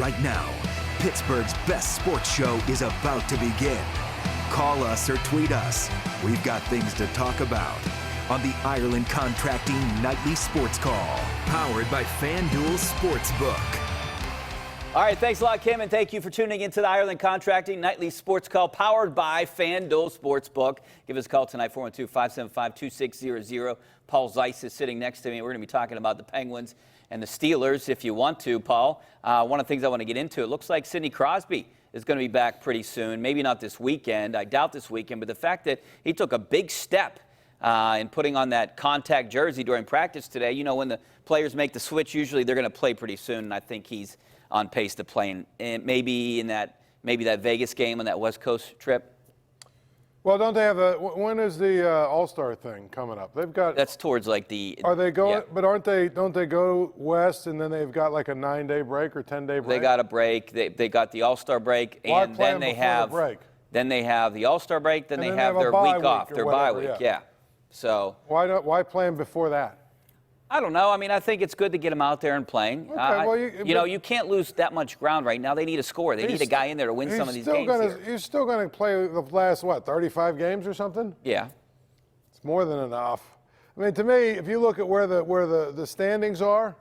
right now. Pittsburgh's best sports show is about to begin. Call us or tweet us. We've got things to talk about on the Ireland Contracting Nightly Sports Call, powered by FanDuel Sportsbook. All right, thanks a lot, Kim, and thank you for tuning into the Ireland Contracting Nightly Sports Call, powered by FanDuel Sportsbook. Give us a call tonight, 412-575-2600. Paul Zeise is sitting next to me. We're going to be talking about the Penguins and the Steelers, if you want to, Paul. One of the things I want to get into, it looks like Sidney Crosby is going to be back pretty soon. Maybe not this weekend. I doubt this weekend, but the fact that he took a big step in putting on that contact jersey during practice today. You know, when the players make the switch, usually they're going to play pretty soon, and I think he's on pace to play, and maybe that Vegas game on that West Coast trip. Well, don't they have when is the All-Star thing coming up? They've got. That's towards like the. Are they going? Yeah. But don't they go west and then they've got like a 9-day break or 10-day break? They got a break. They got the All-Star break, Why and play then they them before have. the break? Then they have the All-Star break. Then And they then have they their have a bye week off, week or their bye whatever, week. yeah. So. Why play them before that? I don't know. I mean, I think it's good to get them out there and playing. Okay, well, you can't lose that much ground right now. They need a score. They need a guy in there to win some of these games here. He's still going to play the last, 35 games or something? Yeah. It's more than enough. I mean, to me, if you look at where the standings are,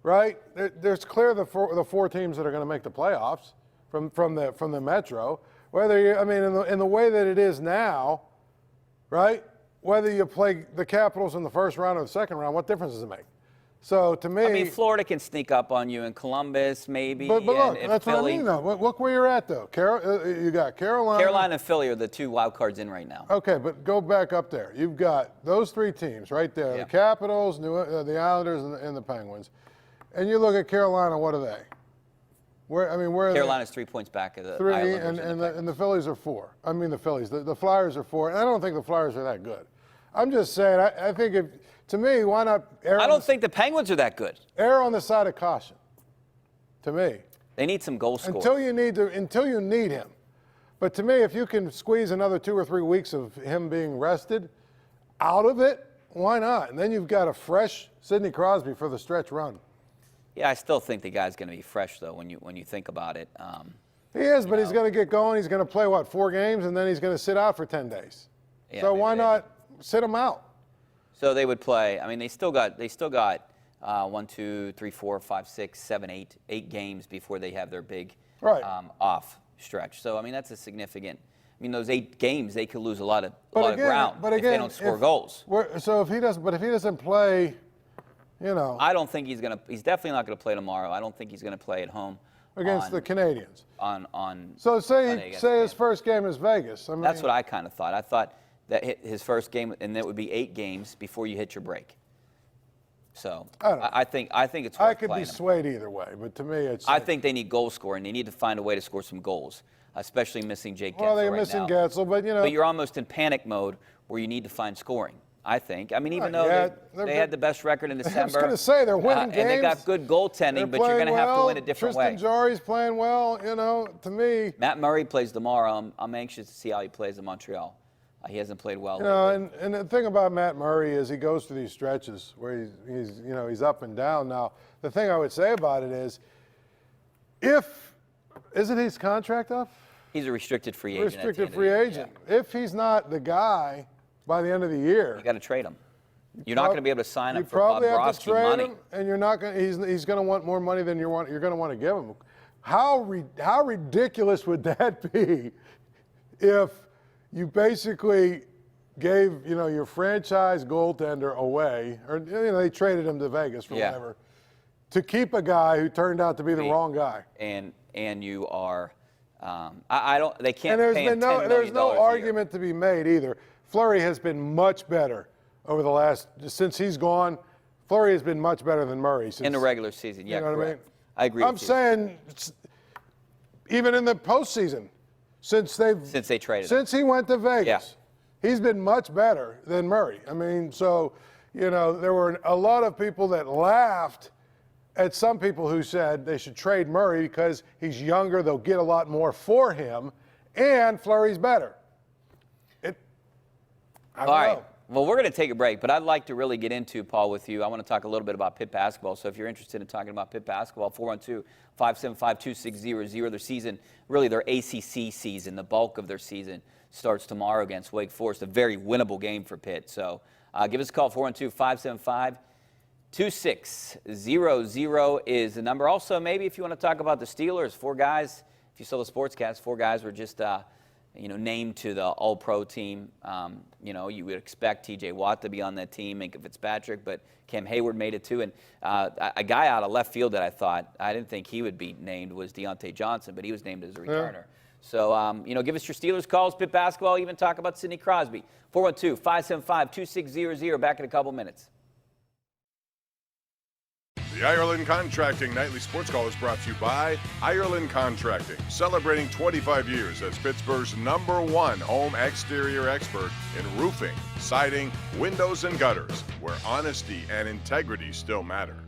right, there's clear the four teams that are going to make the playoffs from the Metro. In the way that it is now, right? Whether you play the Capitals in the first round or the second round, what difference does it make? So to me, I mean, Florida can sneak up on you in Columbus, maybe. But look, and that's Philly. what I mean, though. Look where you're at, though. You got Carolina. Carolina and Philly are the two wild cards in right now. Okay, but go back up there. You've got those three teams right there: Yeah. the Capitals, the Islanders, and the Penguins. And you look at Carolina. What are they? Where are Carolina's 3 points back of the three, Islanders and the Phillies are 4. I mean, the Phillies. The Flyers are 4, and I don't think the Flyers are that good. I'm just saying. I think to me, why not err? I don't think the Penguins are that good. Err on the side of caution. To me, they need some goal scoring until you need him. But to me, if you can squeeze another 2 or 3 weeks of him being rested out of it, why not? And then you've got a fresh Sidney Crosby for the stretch run. Yeah, I still think the guy's going to be fresh though when you think about it. He is, but he's going to get going. He's going to play 4 games, and then he's going to sit out for 10 days. Yeah, so why not sit him out? So they would play. I mean, they still got 1, 2, 3, 4, 5, 6, 7, 8 games before they have their big off stretch. So I mean, that's a significant. I mean, those 8 games they could lose a lot of ground if they don't score goals. So if he doesn't play, I don't think he's going to. He's definitely not going to play tomorrow. I don't think he's going to play at home against the Canadians. So say his first game is Vegas. I mean, that's what I kind of thought. I thought that his first game, and that would be 8 games before you hit your break. So I think it's worth I could playing be him. swayed either way, but to me, it's. I think they need goal scoring. They need to find a way to score some goals, especially missing Jake Getzel Well, they're right missing now. Getzel, but But you're almost in panic mode where you need to find scoring. I think. I mean, even though they had the best record in December. I was going to say they're winning games. And they got good goaltending, but you're going to have to win a different way. Tristan Jarry's playing well. To me. Matt Murray plays tomorrow. I'm anxious to see how he plays in Montreal. He hasn't played well. And the thing about Matt Murray is he goes through these stretches where he's up and down. Now, the thing I would say about it is, isn't his contract up? He's a restricted free agent. Restricted free agent. Yeah. If he's not the guy by the end of the year, you got to trade him. You're not going to be able to sign him for probably have Bobrovsky to trade money. him, and you're not going. He's going to want more money than you're going to want to give him. How ridiculous would that be if you basically gave your franchise goaltender away, or they traded him to Vegas for whatever, to keep a guy who turned out to be the wrong guy? And you are. I don't. They can't. And pay him $10 million there's no argument a year. to be made either. Fleury has been much better over since he's gone. Fleury has been much better than Murray in the regular season. Yeah, you know correct. what I mean? I agree. I'm saying, even in the postseason, since they traded since he went to Vegas, he's been much better than Murray. I mean, so there were a lot of people that laughed at some people who said they should trade Murray because he's younger, they'll get a lot more for him, and Fleury's better. I don't know. Well, we're going to take a break, but I'd like to really get into, Paul, with you. I want to talk a little bit about Pitt basketball. So if you're interested in talking about Pitt basketball, 412-575-2600. Their season, really their ACC season, the bulk of their season starts tomorrow against Wake Forest, a very winnable game for Pitt. So give us a call, 412-575-2600 is the number. Also, maybe if you want to talk about the Steelers, 4 guys, if you saw the sportscast, 4 guys were just named to the All-Pro team. You would expect T.J. Watt to be on that team, Minka Fitzpatrick, but Cam Hayward made it too. And a guy out of left field that I didn't think he would be named was Deontay Johnson, but he was named as a returner. Yeah. So, give us your Steelers calls, Pitt basketball, even talk about Sidney Crosby. 412-575-2600, back in a couple minutes. The Ireland Contracting Nightly Sports Call is brought to you by Ireland Contracting, celebrating 25 years as Pittsburgh's #1 home exterior expert in roofing, siding, windows, and gutters, where honesty and integrity still matter.